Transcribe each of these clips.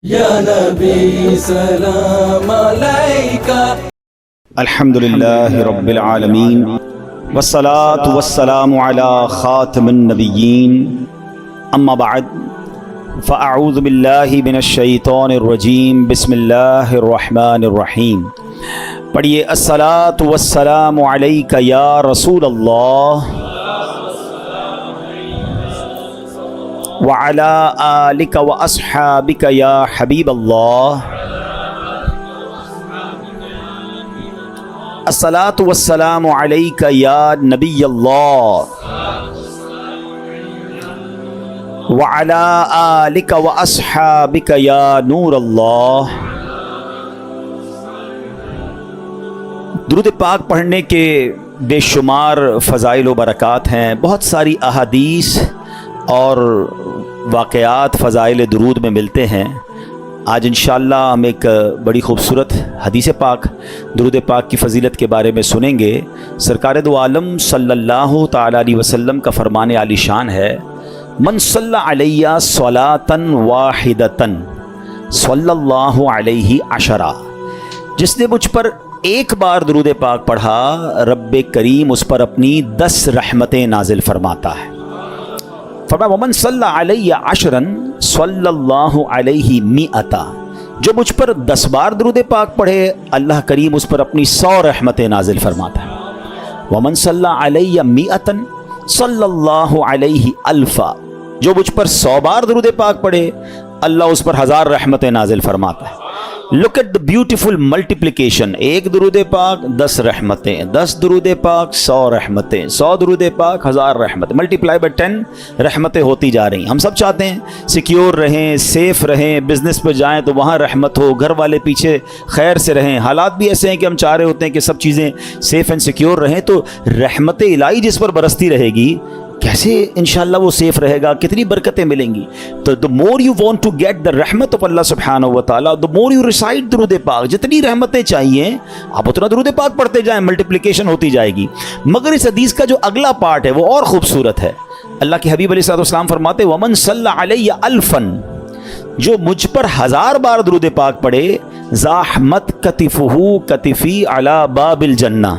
یا نبی سلام علیکہ. الحمدللہ رب العالمین والصلاة والسلام علی خاتم النبیین اما بعد فاعوذ باللہ من الشیطان الرجیم بسم اللہ الرحمن الرحیم. پڑھیے الصلاة والسلام علیکہ یا رسول اللہ وعلی آلک واصحابک یا حبیب اللہ. الصلاة والسلام علیکہ یا نبی اللہ وعلی آلک واصحابک یا نور اللہ. درود پاک پڑھنے کے بے شمار فضائل و برکات ہیں. بہت ساری احادیث اور واقعات فضائل درود میں ملتے ہیں. آج انشاءاللہ ہم ایک بڑی خوبصورت حدیث پاک درود پاک کی فضیلت کے بارے میں سنیں گے. سرکار دو عالم صلی اللہ تعالیٰ علیہ وسلم کا فرمان عالی شان ہے، من صلی علیہ صلاۃً واحدۃً صلی اللہ علیہ عشرہ. جس نے مجھ پر ایک بار درود پاک پڑھا رب کریم اس پر اپنی 10 رحمتیں نازل فرماتا ہے. فرمایا ومن صلی علیہ عشراً صلی اللہ علیہ مئۃ. جو مجھ پر 10 بار درود پاک پڑھے اللہ کریم اس پر اپنی 100 رحمتیں نازل فرماتا ہے. ومن صلی علیہ مئۃ صلی اللہ علیہ الفا. جو مجھ پر 100 بار درود پاک پڑھے اللہ اس پر 1000 رحمتیں نازل فرماتا ہے. Look at the beautiful multiplication. ایک درود پاک 10 رحمتیں، 10 درود پاک 100 رحمتیں، 100 درود پاک 1000 رحمتیں، ملٹیپلائی بائی 10 رحمتیں ہوتی جا رہی ہیں. ہم سب چاہتے ہیں سیکیور رہیں، سیف رہیں، بزنس پہ جائیں تو وہاں رحمت ہو، گھر والے پیچھے خیر سے رہیں. حالات بھی ایسے ہیں کہ ہم چاہ رہے ہوتے ہیں کہ سب چیزیں سیف اینڈ سیکیور رہیں، تو رحمت الہی جس پر برستی رہے گی کیسے انشاءاللہ وہ سیف رہے گا، کتنی برکتیں ملیں گی. تو the more you want to get the رحمت of اللہ سبحانہ و تعالیٰ the more you recite درود پاک. جتنی رحمتیں چاہیے آپ اتنا درود پاک پڑھتے جائیں، ملٹیپلیکیشن ہوتی جائے گی. مگر اس حدیث کا جو اگلا پارٹ ہے وہ اور خوبصورت ہے. اللہ کے حبیب علیہ الصلوۃ والسلام فرماتے ومن صلی علیہ الفاً. جو مجھ پر 1000 بار درود پاک پڑھے زاحمت کتفہ کتفی علی باب الجنہ.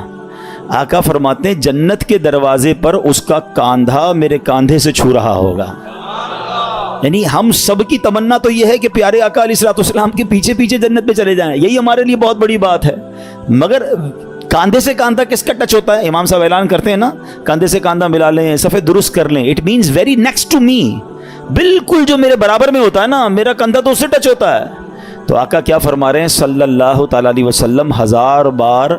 آقا فرماتے ہیں جنت کے دروازے پر اس کا کاندھا میرے کاندھے سے چھو رہا ہوگا. یعنی ہم سب کی تمنا تو یہ ہے کہ پیارے آقا علیہ الصلوۃ والسلام کے پیچھے پیچھے جنت میں چلے جائیں، یہی ہمارے لیے بہت بڑی بات ہے. مگر کاندھے سے کاندھا کس کا ٹچ ہوتا ہے؟ امام صاحب اعلان کرتے ہیں نا، کاندھے سے کاندھا ملا لیں، صفے درست کر لیں. It means very next to me. بالکل جو میرے برابر میں ہوتا ہے نا، میرا کاندھا تو اس سے ٹچ ہوتا ہے. تو آقا کیا فرما رہے ہیں صلی اللہ تعالیٰ علیہ وسلم 1000 بار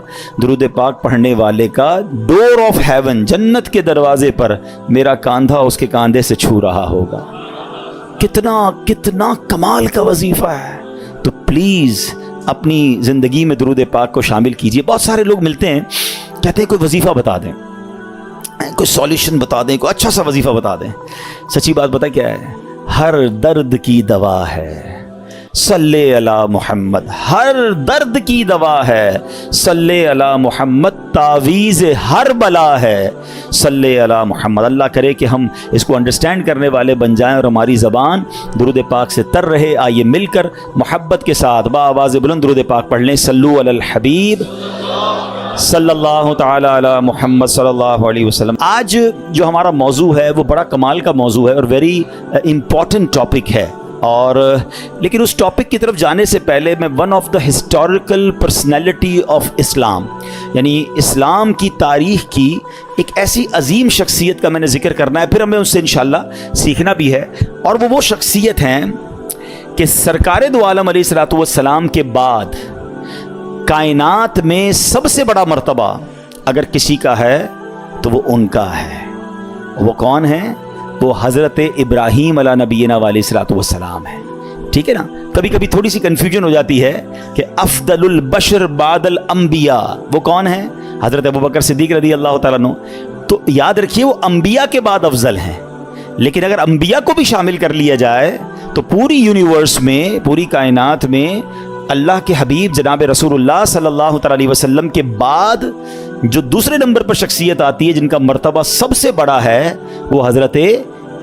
درود پاک پڑھنے والے کا ڈور آف ہیون، جنت کے دروازے پر میرا کاندھا اس کے کاندھے سے چھو رہا ہوگا. کتنا کمال کا وظیفہ ہے. تو پلیز اپنی زندگی میں درود پاک کو شامل کیجئے. بہت سارے لوگ ملتے ہیں کہتے ہیں کوئی وظیفہ بتا دیں، کوئی سولیوشن بتا دیں، کوئی اچھا سا وظیفہ بتا دیں. سچی بات بتا کیا ہے؟ ہر درد کی دوا ہے صلی علی محمد. ہر درد کی دوا ہے صلی علی محمد. تعویذ ہر بلا ہے صلی علی محمد. اللہ کرے کہ ہم اس کو انڈرسٹینڈ کرنے والے بن جائیں اور ہماری زبان درود پاک سے تر رہے. آئیے مل کر محبت کے ساتھ با آواز بلند درود پاک پڑھ لیں. صلو علی الحبیب صلی اللہ تعالی علی محمد صلی اللہ علیہ وسلم. آج جو ہمارا موضوع ہے وہ بڑا کمال کا موضوع ہے اور ویری امپورٹنٹ ٹاپک ہے. اور لیکن اس ٹاپک کی طرف جانے سے پہلے میں one of the historical personality of Islam, یعنی اسلام کی تاریخ کی ایک ایسی عظیم شخصیت کا میں نے ذکر کرنا ہے. پھر ہمیں اس سے انشاءاللہ سیکھنا بھی ہے. اور وہ شخصیت ہیں کہ سرکار دو عالم علیہ الصلوۃ والسلام کے بعد کائنات میں سب سے بڑا مرتبہ اگر کسی کا ہے تو وہ ان کا ہے. وہ کون ہے؟ وہ حضرت ابراہیم علیہ نبینا علیہ الصلوۃ والسلام ہے. ٹھیک ہے نا. کبھی کبھی تھوڑی سی کنفیوژن ہو جاتی ہے کہ افضل البشر بعد الانبیاء وہ کون ہیں؟ حضرت ابوبکر صدیق رضی اللہ تعالیٰ عنہ. تو یاد رکھیے وہ انبیاء کے بعد افضل ہیں. لیکن اگر انبیاء کو بھی شامل کر لیا جائے تو پوری یونیورس میں، پوری کائنات میں اللہ کے حبیب جناب رسول اللہ صلی اللہ تعالیٰ علیہ وسلم کے بعد جو دوسرے نمبر پر شخصیت آتی ہے جن کا مرتبہ سب سے بڑا ہے وہ حضرت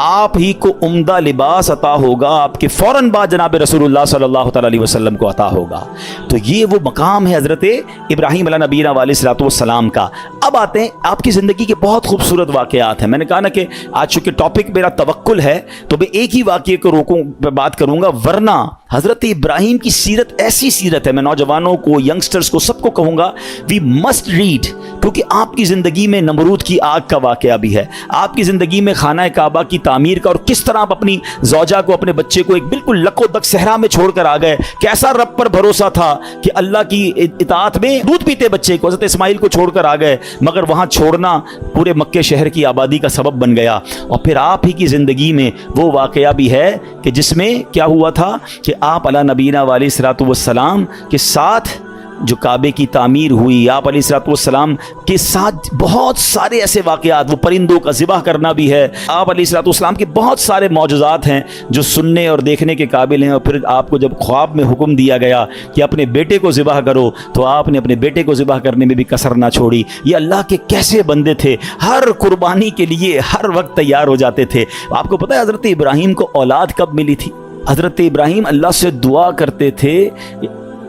آپ ہی کو عمدہ لباس عطا ہوگا, آپ کے فوراً بعد جناب رسول اللہ صلی اللہ تعالی علیہ وسلم کو عطا ہوگا. تو یہ وہ مقام ہے حضرت ابراہیم علیہ نبینا علیہ الصلوۃ والسلام کا. اب آتے ہیں آپ کی زندگی کے بہت خوبصورت واقعات ہیں. میں نے کہا نا کہ آج چونکہ ٹاپک میرا توکل ہے تو میں ایک ہی واقعے کو روکوں پہ بات کروں گا, ورنہ حضرت ابراہیم کی سیرت ایسی سیرت ہے, میں نوجوانوں کو, ینگسٹرز کو, سب کو کہوں گا وی مسٹ ریڈ, کیونکہ آپ کی زندگی میں نمرود کی آگ کا واقعہ بھی ہے, آپ کی زندگی میں خانہ کعبہ کی تعمیر کا, اور کس طرح آپ اپنی زوجہ کو, اپنے بچے کو ایک بالکل لک و دک صحرا میں چھوڑ کر آ گئے. کیسا رب پر بھروسہ تھا کہ اللہ کی اطاعت میں دودھ پیتے بچے کو, حضرت اسماعیل کو چھوڑ کر آ گئے, مگر وہاں چھوڑنا پورے مکے شہر کی آبادی کا سبب بن گیا. اور پھر آپ ہی کی زندگی میں وہ واقعہ بھی ہے کہ جس میں کیا ہوا تھا کہ آپ علی نبینا علیہ الصلوۃ والسلام کے ساتھ جو کعبے کی تعمیر ہوئی, آپ علیہ الصلوۃ والسلام کے ساتھ بہت سارے ایسے واقعات, وہ پرندوں کا ذبح کرنا بھی ہے, آپ علیہ الصلوۃ والسلام کے بہت سارے معجزات ہیں جو سننے اور دیکھنے کے قابل ہیں. اور پھر آپ کو جب خواب میں حکم دیا گیا کہ اپنے بیٹے کو ذبح کرو, تو آپ نے اپنے بیٹے کو ذبح کرنے میں بھی کسر نہ چھوڑی. یہ اللہ کے کیسے بندے تھے, ہر قربانی کے لیے ہر وقت تیار ہو جاتے تھے. آپ کو پتہ ہے حضرت ابراہیم کو اولاد کب ملی تھی؟ حضرت ابراہیم اللہ سے دعا کرتے تھے,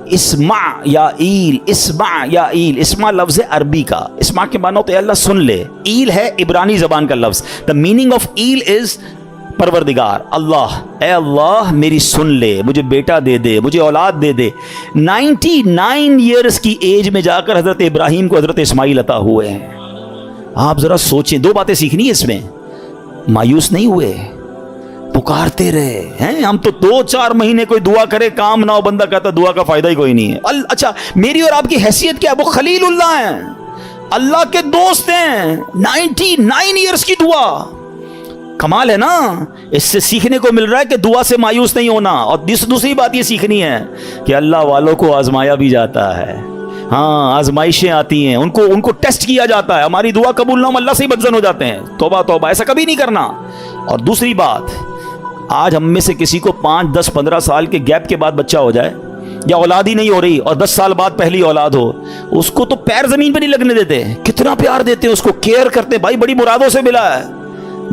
اسمع یا ایل, اسمع یا ایل. اسمع لفظ عربی کا, اسمع کے معنی ہوتا ہے اللہ سن لے, ایل ہے عبرانی زبان کا لفظ. The meaning of L is پروردگار, اللہ, اے اللہ میری سن لے, مجھے بیٹا دے دے, مجھے اولاد دے دے. 99 ایئرس کی ایج میں جا کر حضرت ابراہیم کو حضرت اسماعیل عطا ہوئے ہیں. آپ ذرا سوچیں, دو باتیں سیکھنی ہے اس میں. مایوس نہیں ہوئے, پکارتے رہے ہیں. ہم تو 2-4 مہینے کوئی دعا کرے کام نہ ہو, بندہ کہتا دعا کا فائدہ ہی کوئی نہیں ہے. اچھا میری اور آپ کی حیثیت کیا ہے؟ وہ خلیل اللہ ہیں, اللہ کے دوست ہیں. 99 ایئرس کی دعا, کمال ہے نا. اس سے سیکھنے کو مل رہا ہے کہ دعا سے مایوس نہیں ہونا. اور دوسری بات یہ سیکھنی ہے کہ اللہ والوں کو آزمایا بھی جاتا ہے. ہاں آزمائشیں آتی ہیں, ان کو ٹیسٹ کیا جاتا ہے. ہماری دعا قبول نہ ہو, اللہ سے ہی بدزن ہو جاتے ہیں. توبہ توبہ, ایسا کبھی نہیں کرنا. اور دوسری بات, آج ہم میں سے کسی کو 5, 10, 15 سال کے گیپ کے بعد بچہ ہو جائے, یا اولاد ہی نہیں ہو رہی, اور 10 سال بعد پہلی اولاد ہو, اس کو تو پیر زمین پہ نہیں لگنے دیتے. کتنا پیار دیتے ہیں اس کو, کیئر کرتے ہیں. بھائی بڑی مرادوں سے ملا ہے,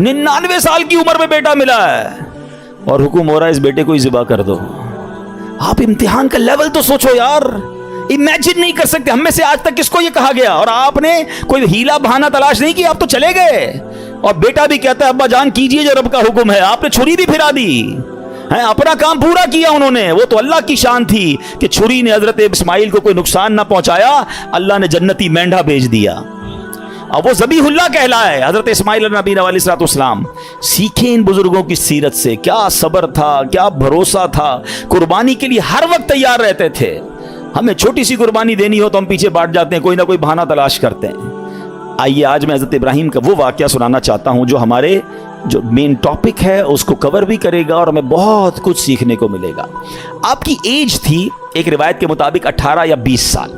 99 سال کی عمر میں بیٹا ملا ہے, اور حکم ہو رہا ہے اس بیٹے کو ہی ذبح کر دو. آپ امتحان کا لیول تو سوچو یار, امیجن نہیں کر سکتے. ہم میں سے آج تک کس کو یہ کہا گیا, اور آپ نے کوئی ہیلا بہانہ تلاش نہیں کیا, آپ تو چلے گئے. اور بیٹا بھی کہتا ہے ابا جان کیجئے جو رب کا حکم ہے. آپ نے چھری بھی پھرا دی, اپنا کام پورا کیا انہوں نے. وہ تو اللہ کی شان تھی کہ چھری نے حضرت اسماعیل کو کوئی نقصان نہ پہنچایا, اللہ نے جنتی مینڈھا بھیج دیا. اب وہ ذبیح اللہ کہلائے حضرت اسماعیل نبی علیہ الصلوۃ والسلام. سیکھیں ان بزرگوں کی سیرت سے, کیا صبر تھا, کیا بھروسہ تھا, قربانی کے لیے ہر وقت تیار رہتے تھے. ہمیں چھوٹی سی قربانی دینی ہو تو ہم پیچھے بانٹ جاتے ہیں, کوئی نہ کوئی بہانہ تلاش کرتے ہیں. آئیے آج میں حضرت ابراہیم کا وہ واقعہ سنانا چاہتا ہوں جو ہمارے جو مین ٹاپک ہے اس کو کور بھی کرے گا, اور ہمیں بہت کچھ سیکھنے کو ملے گا. آپ کی ایج تھی ایک روایت کے مطابق 18 یا 20 سال.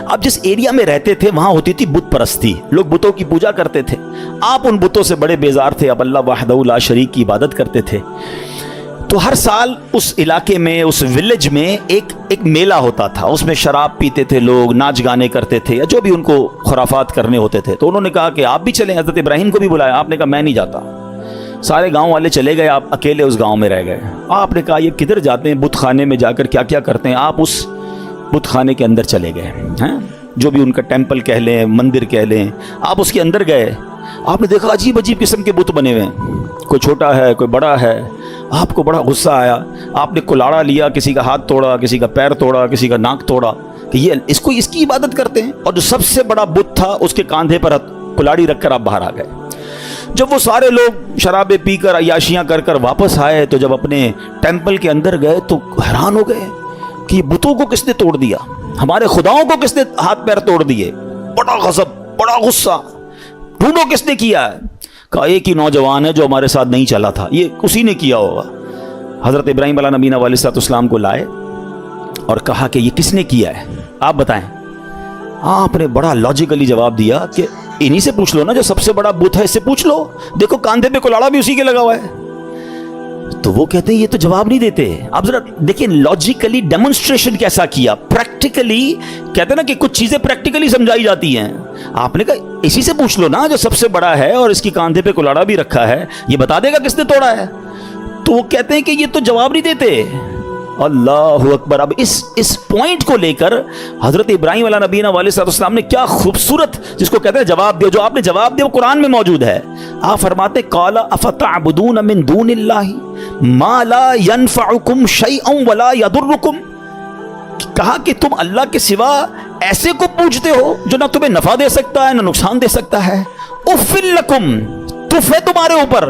آپ جس ایریا میں رہتے تھے وہاں ہوتی تھی بت پرستی, لوگ بتوں کی پوجا کرتے تھے. آپ ان بتوں سے بڑے بیزار تھے, اب اللہ وحدہ لا شریک کی عبادت کرتے تھے. تو ہر سال اس علاقے میں, اس ولیج میں ایک میلہ ہوتا تھا. اس میں شراب پیتے تھے لوگ, ناچ گانے کرتے تھے, یا جو بھی ان کو خرافات کرنے ہوتے تھے. تو انہوں نے کہا کہ آپ بھی چلیں. حضرت ابراہیم کو بھی بلایا. آپ نے کہا میں نہیں جاتا. سارے گاؤں والے چلے گئے, آپ اکیلے اس گاؤں میں رہ گئے. آپ نے کہا یہ کدھر جاتے ہیں, بت خانے میں جا کر کیا کیا کرتے ہیں. آپ اس بت خانے کے اندر چلے گئے, جو بھی ان کا ٹیمپل کہہ لیں, مندر کہہ لیں. آپ اس کے اندر گئے, آپ نے دیکھا عجیب عجیب قسم کے بت بنے ہوئے ہیں, کوئی چھوٹا ہے کوئی بڑا ہے. آپ کو بڑا غصہ آیا, آپ نے کلاڑا لیا, کسی کا ہاتھ توڑا, کسی کا پیر توڑا, کسی کا ناک توڑا کہ یہ اس کی عبادت کرتے ہیں. اور جو سب سے بڑا بت تھا اس کے کاندھے پر کلاڑی رکھ کر آپ باہر آ گئے. جب وہ سارے لوگ شرابیں پی کر عیاشیاں کر کر واپس آئے تو جب اپنے ٹیمپل کے اندر گئے تو حیران ہو گئے کہ یہ بتوں کو کس نے توڑ دیا, ہمارے خداؤں کو کس نے ہاتھ پیر توڑ دیے. بڑا غضب, بڑا غصہ, ڈھونڈو کس نے کیا ہے. کہا ایک ہی نوجوان ہے جو ہمارے ساتھ نہیں چلا تھا, یہ اسی نے کیا ہوگا. حضرت ابراہیم علیہ نبینا علیہ الصلوۃ والسلام کو لائے اور کہا کہ یہ کس نے کیا ہے, آپ بتائیں. آپ نے بڑا لاجیکلی جواب دیا کہ انہی سے پوچھ لو نا, جو سب سے بڑا بت ہے اس سے پوچھ لو, دیکھو کاندھے پہ کلاڑا بھی اسی کے لگا ہوا ہے. تو وہ کہتے ہیں یہ تو جواب نہیں دیتے. آپ ذرا دیکھیں لاجیکلی ڈیمونسٹریشن کیسا کیا, پریکٹیکلی. کہتے ہیں نا کہ کچھ چیزیں پریکٹیکلی سمجھائی جاتی ہیں. آپ نے کہا اسی سے پوچھ لو نا جو سب سے بڑا ہے اور اس کی کاندھے پہ کلاڑا بھی رکھا ہے, یہ بتا دے گا کس نے توڑا ہے. تو وہ کہتے ہیں کہ یہ تو جواب نہیں دیتے. اللہ اکبر. اب اس پوائنٹ کو لے کر حضرت ابراہیم علیہ نبینا علیہ السلام نے کیا خوبصورت, جس کو کہتے ہیں جواب دیا, جو آپ نے جواب دیا وہ قرآن میں موجود ہے. آپ فرماتے قال افتعبدون من دون اللہ ما لا ينفعکم شیئا ولا یضرکم. کہا کہ تم اللہ کے سوا ایسے کو پوجتے ہو جو نہ تمہیں نفع دے سکتا ہے نہ نقصان دے سکتا ہے. اف لکم, تف ہے تمہارے اوپر.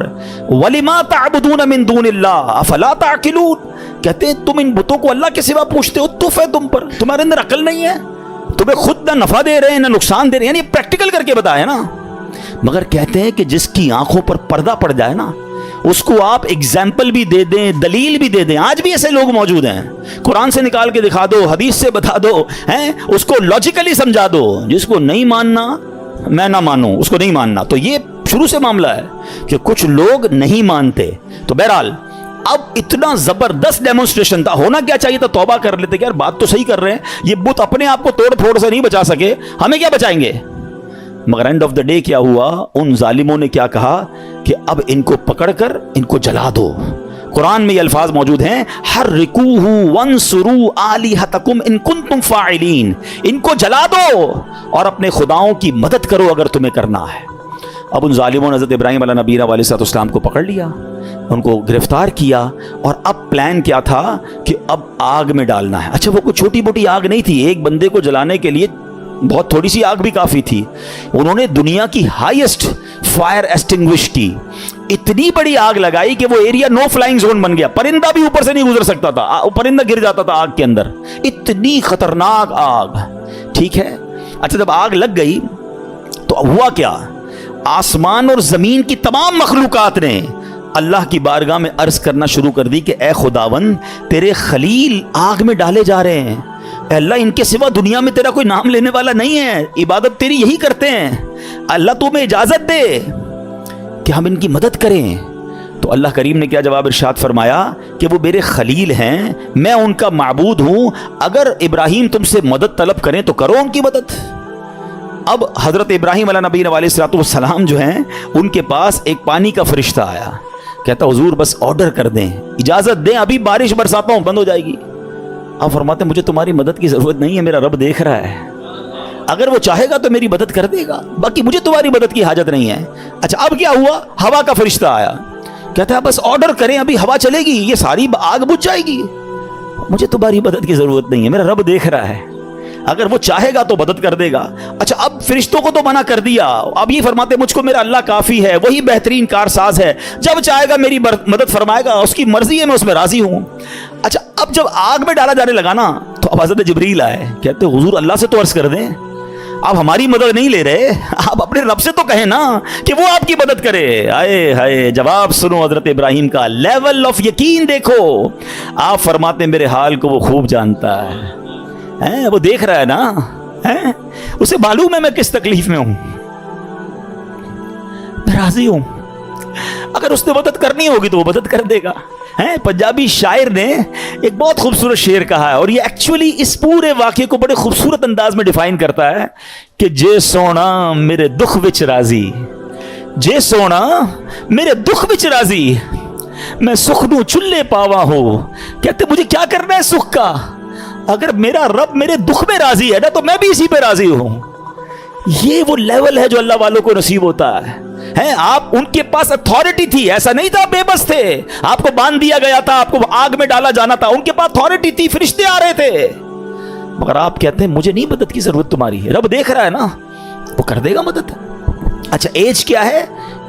وَلِمَا تَعْبُدُونَ مِن دُونِ اللَّهِ أَفَلَا تَعْقِلُونَ. کہتے ہیں تم ان بتوں کو اللہ کے سوا پوچھتے ہو, تف ہے تم پر, تمہارے اندر عقل نہیں ہے, تمہیں خود نہ نفع دے رہے ہیں نہ نقصان دے رہے ہیں. یعنی پریکٹیکل کر کے بتایا نا. مگر کہتے ہیں کہ جس کی آنکھوں پر پردہ پڑ جائے نا, اس کو آپ ایگزامپل بھی دے دیں, دلیل بھی دے دیں. آج بھی ایسے لوگ موجود ہیں, قرآن سے نکال کے دکھا دو, حدیث سے بتا دو, اس کو لاجیکلی سمجھا دو. جس کو نہیں ماننا میں نہ مانوں, اس کو نہیں ماننا. تو یہ شروع سے معاملہ ہے کہ کچھ لوگ نہیں مانتے. تو بہرحال اب اتنا زبردست ڈیمونسٹریشن تھا, ہونا کیا چاہیے تھا, توبہ کر لیتے کہ یار بات تو صحیح کر رہے ہیں, یہ بت اپنے آپ کو توڑ پھوڑ سے نہیں بچا سکے, ہمیں کیا بچائیں گے. مگر اینڈ آف دا ڈے کیا ہوا, ان ظالموں نے کیا کہا کہ اب ان کو پکڑ کر ان کو جلا دو. قرآن میں یہ الفاظ موجود ہیں, حرقوہ وانصروا آلہتکم ان کنتم فاعلین. ان کو جلا دو اور اپنے خداؤں کی مدد کرو اگر تمہیں کرنا ہے. اب ان ظالموں نے حضرت ابراہیم علیہ نبینا علیہ السلام کو پکڑ لیا, ان کو گرفتار کیا, اور اب پلان کیا تھا کہ اب آگ میں ڈالنا ہے. اچھا وہ کوئی چھوٹی موٹی آگ نہیں تھی, ایک بندے کو جلانے کے لیے بہت تھوڑی سی آگ بھی کافی تھی. انہوں نے دنیا کی ہائیسٹ فائر ایسٹنگوش کی, اتنی بڑی آگ لگائی کہ وہ ایریا نو فلائنگ زون بن گیا, پرندہ بھی اوپر سے نہیں گزر سکتا تھا, پرندہ گر جاتا تھا آگ کے اندر, اتنی خطرناک آگ. ٹھیک ہے. اچھا جب آگ لگ گئی تو ہوا کیا, آسمان اور زمین کی تمام مخلوقات نے اللہ کی بارگاہ میں عرض کرنا شروع کر دی کہ اے خداون تیرے خلیل آگ میں ڈالے جا رہے ہیں, اے اللہ ان کے سوا دنیا میں تیرا کوئی نام لینے والا نہیں ہے, عبادت تیری یہی کرتے ہیں, اللہ تمہیں اجازت دے کہ ہم ان کی مدد کریں. تو اللہ کریم نے کیا جواب ارشاد فرمایا کہ وہ میرے خلیل ہیں, میں ان کا معبود ہوں, اگر ابراہیم تم سے مدد طلب کریں تو کرو ان کی مدد. اب حضرت ابراہیم علیہ نبی علیہ السلام جو ہیں ان کے پاس ایک پانی کا فرشتہ آیا, کہتا حضور بس آرڈر کر دیں, اجازت دیں, ابھی بارش برساتا ہوں, بند ہو جائے گی. آپ فرماتے ہیں مجھے تمہاری مدد کی ضرورت نہیں ہے, میرا رب دیکھ رہا ہے, اگر وہ چاہے گا تو میری مدد کر دے گا, باقی مجھے تمہاری مدد کی حاجت نہیں ہے. اچھا اب کیا ہوا, ہوا کا فرشتہ آیا, کہتا ہے بس آرڈر کریں, ابھی ہوا چلے گی, یہ ساری آگ بجھ جائے گی, مجھے تمہاری مدد کی ضرورت نہیں ہے, میرا رب دیکھ رہا ہے, اگر وہ چاہے گا تو مدد کر دے گا. اچھا اب فرشتوں کو تو منع کر دیا, اب یہ فرماتے مجھ کو میرا اللہ کافی ہے, وہی بہترین کارساز ہے, جب چاہے گا میری مدد فرمائے گا, اس کی مرضی ہے, میں اس میں راضی ہوں. اچھا اب جب آگ میں ڈالا جانے لگا نا تو اب حضرت جبریل آئے, کہتے حضور اللہ سے تو عرض کر دیں, آپ ہماری مدد نہیں لے رہے, آپ اپنے رب سے تو کہیں نا کہ وہ آپ کی مدد کرے. آئے ہائے, جواب سنو حضرت ابراہیم کا, لیول آف یقین دیکھو. آپ فرماتے ہیں میرے حال کو وہ خوب جانتا ہے, وہ دیکھ رہا ہے نا, اسے معلوم ہے میں کس تکلیف میں ہوں, میں راضی ہوں, اگر اس نے مدد کرنی ہوگی تو وہ مدد کر دے گا. پنجابی شاعر نے ایک بہت خوبصورت شعر کہا ہے, اور یہ ایکچولی اس پورے واقعے کو بڑے خوبصورت انداز میں ڈیفائن کرتا ہے کہ جے سونا میرے دکھ وچ راضی, جے سونا میرے دکھ وچ راضی, میں سکھ نو چلے پاوا ہو. کہتے مجھے کیا کرنا ہے سکھ کا, اگر میرا رب میرے دکھ میں راضی ہے نا تو میں بھی اسی پہ راضی ہوں. یہ وہ لیول ہے جو اللہ والوں کو نصیب ہوتا ہے. آپ ان کے پاس اتھارٹی تھی, ایسا نہیں تھا بے بس تھے, آپ کو باندھ دیا گیا تھا, آپ کو آگ میں ڈالا جانا تھا, ان کے پاس اتھارٹی تھی, فرشتے آ رہے تھے, مگر آپ کہتے ہیں مجھے نہیں مدد کی ضرورت تمہاری, رب دیکھ رہا ہے نا, وہ کر دے گا مدد. اچھا ایج کیا ہے,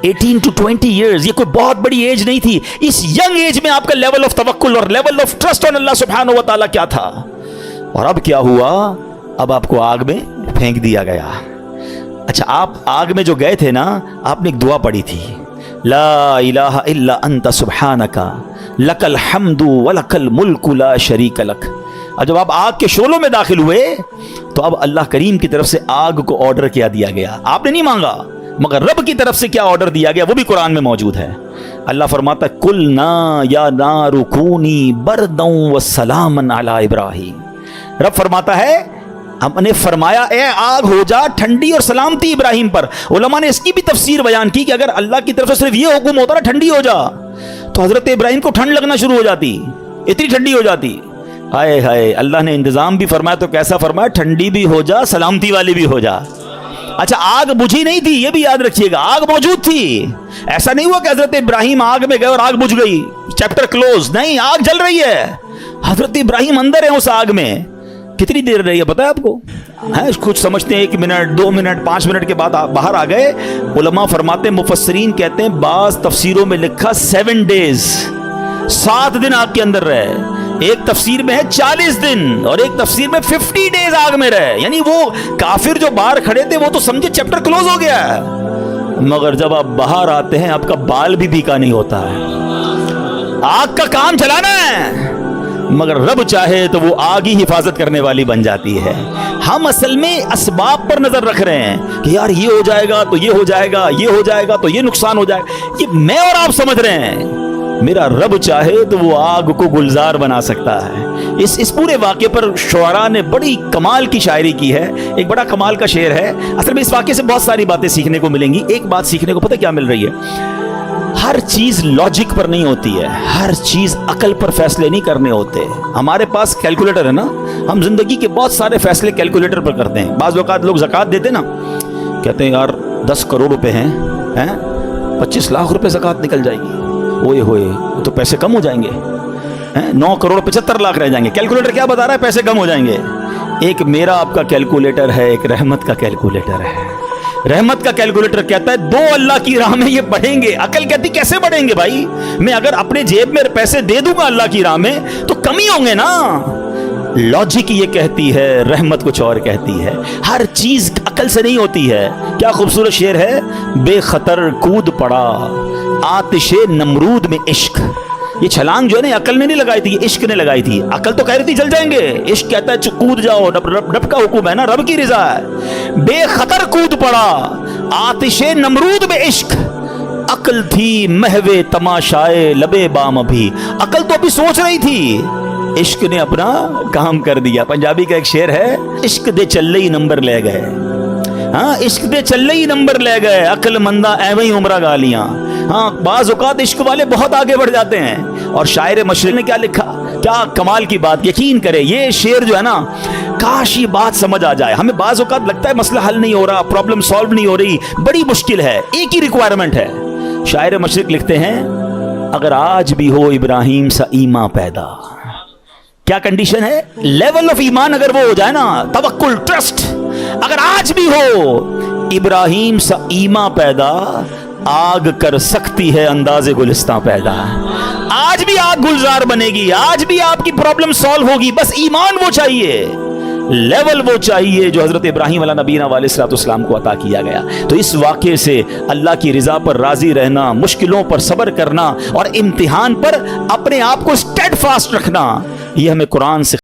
18 to 20 ایئرز, یہ کوئی بہت بڑی ایج نہیں تھی. اس ینگ ایج میں آپ کا لیول آف توکل اور لیول آف ٹرسٹ آن اللہ سبحانہ و تعالیٰ کیا تھا. اور اب کیا ہوا, اب آپ کو آگ میں پھینک دیا گیا. اچھا آپ آگ میں جو گئے تھے نا, آپ نے ایک دعا پڑھی تھی, لا الہ الا انت سبحانک لک الحمد ولک الملک لا شریک لک. اور جب آپ آگ کے شعلوں میں داخل ہوئے تو اب اللہ کریم کی طرف سے آگ کو آرڈر کیا دیا گیا. آپ نے نہیں مانگا, مگر رب کی طرف سے کیا آرڈر دیا گیا وہ بھی قرآن میں موجود ہے. اللہ فرماتا ہے قلنا یا نار کونی برداً وسلاما علی ابراہیم. رب فرماتا ہے ہم نے فرمایا اے آگ ہو جا ٹھنڈی اور سلامتی ابراہیم پر. علماء نے اس کی بھی تفسیر بیان کی کہ اگر اللہ کی طرف سے صرف یہ حکم ہوتا نا ٹھنڈی ہو جا تو حضرت ابراہیم کو ٹھنڈ لگنا شروع ہو جاتی, اتنی ٹھنڈی ہو جاتی. ہائے ہائے, اللہ نے انتظام بھی فرمایا تو کیسا فرمایا, ٹھنڈی بھی ہو جا سلامتی والی بھی ہو جا. اچھا آگ بجھی نہیں تھی, یہ بھی یاد رکھیے گا, آگ موجود تھی. ایسا نہیں ہوا کہ حضرت ابراہیم آگ میں گئے اور آگ بجھ گئی, چیپٹر کلوز. نہیں, آگ جل رہی ہے, حضرت ابراہیم اندر ہیں اس آگ میں. کتنی دیر رہی ہے پتہ ہے آپ کو؟ کچھ سمجھتے ہیں 1 منٹ 2 منٹ 5 منٹ کے بعد باہر آ گئے. علماء فرماتے ہیں, مفسرین کہتے ہیں, بعض تفسیروں میں لکھا 7 days, 7 دن آگ کے اندر رہے. ایک تفسیر میں ہے 40 دن اور ایک تفسیر میں 50 days آگ میں رہے. یعنی وہ کافر جو باہر کھڑے تھے وہ تو سمجھے چیپٹر کلوز ہو گیا ہے, مگر جب آپ باہر آتے ہیں آپ کا بال بھی بھیکا نہیں ہوتا ہے. آگ کا کام چلانا ہے, مگر رب چاہے تو وہ آگ ہی حفاظت کرنے والی بن جاتی ہے. ہم اصل میں اسباب پر نظر رکھ رہے ہیں کہ یار یہ ہو جائے گا تو یہ ہو جائے گا, یہ ہو جائے گا تو یہ نقصان ہو جائے گا. یہ میں اور آپ سمجھ رہے ہیں, میرا رب چاہے تو وہ آگ کو گلزار بنا سکتا ہے. اس پورے واقعے پر شعراء نے بڑی کمال کی شاعری کی ہے. ایک بڑا کمال کا شعر ہے. اصل میں اس واقعے سے بہت ساری باتیں سیکھنے کو ملیں گی. ایک بات سیکھنے کو پتہ کیا مل رہی ہے, ہر چیز لاجک پر نہیں ہوتی ہے, ہر چیز عقل پر فیصلے نہیں کرنے ہوتے. ہمارے پاس کیلکولیٹر ہے نا, ہم زندگی کے بہت سارے فیصلے کیلکولیٹر پر کرتے ہیں. بعض اوقات لوگ زکوٰۃ دیتے نا, کہتے ہیں یار 10 کروڑ روپے ہیں, 25 لاکھ روپے زکوٰۃ نکل جائے گی, اوئے ہوئے تو پیسے کم ہو جائیں گے, 9 کروڑ 75 لاکھ رہ جائیں گے. کیلکولیٹر کیا بتا رہا ہے, پیسے کم ہو جائیں گے. ایک میرا آپ کا کیلکولیٹر ہے, ایک رحمت کا کیلکولیٹر ہے. رحمت کا کیلکولیٹر کہتا ہے 2 اللہ کی راہ میں یہ بڑھیں گے. عقل کہتی کیسے بڑھیں گے بھائی, میں اگر اپنے جیب میں پیسے دے دوں گا اللہ کی راہ میں تو کمی ہوں گے نا. لاجک یہ کہتی ہے, رحمت کچھ اور کہتی ہے. ہر چیز عقل سے نہیں ہوتی ہے. کیا خوبصورت شعر ہے, بے خطر کود پڑا آتش نمرود میں عشق. یہ چھلانگ جو ہے نا عقل نے نہیں لگائی تھی, یہ عشق نے لگائی تھی. عقل تو کہہ رہی تھی جل جائیں گے, عشق کہتا ہے کود جاؤ, رب کا حکم ہے نا, رب کی رضا ہے. بے خطر کود پڑا آتش نمرود میں عشق, عقل تھی محو تماشائے لبے بام. ابھی عقل تو ابھی سوچ رہی تھی, عشق نے اپنا کام کر دیا. پنجابی کا ایک شعر ہے, عشق دے چلے ہی نمبر لے گئے. ہاں, عشق دے چلے ہی نمبر لے گئے, عقل مندہ ایویں ہی عمرہ گالیاں. ہاں, بعض اوقات عشق والے بہت آگے بڑھ جاتے ہیں. اور شاعر مشرق نے کیا لکھا, کیا کمال کی بات. یقین کرے یہ شعر جو ہے نا, کاش یہ بات سمجھ آ جائے. ہمیں بعض اوقات لگتا ہے مسئلہ حل نہیں ہو رہا, پرابلم سالو نہیں ہو رہی, بڑی مشکل ہے, ایک ہی ریکوائرمنٹ ہے. شاعر مشرق لکھتے ہیں, اگر آج بھی ہو ابراہیم سا ایمان پیدا. کیا کنڈیشن ہے, لیول آف ایمان اگر وہ ہو جائے نا, توکل ٹرسٹ, اگر آج بھی ہو ابراہیم سا ایمان پیدا, آگ کر سکتی ہے انداز گلستان پیدا. آج بھی آگ گلزار بنے گی, آج بھی آپ کی پرابلم سالو ہوگی, بس ایمان وہ چاہیے, لیول وہ چاہیے جو حضرت ابراہیم علیہ نبینا علیہ الصلوۃ والسلام کو عطا کیا گیا. تو اس واقعے سے اللہ کی رضا پر راضی رہنا, مشکلوں پر صبر کرنا اور امتحان پر اپنے آپ کو اسٹیڈ فاسٹ رکھنا, یہ ہمیں قرآن سے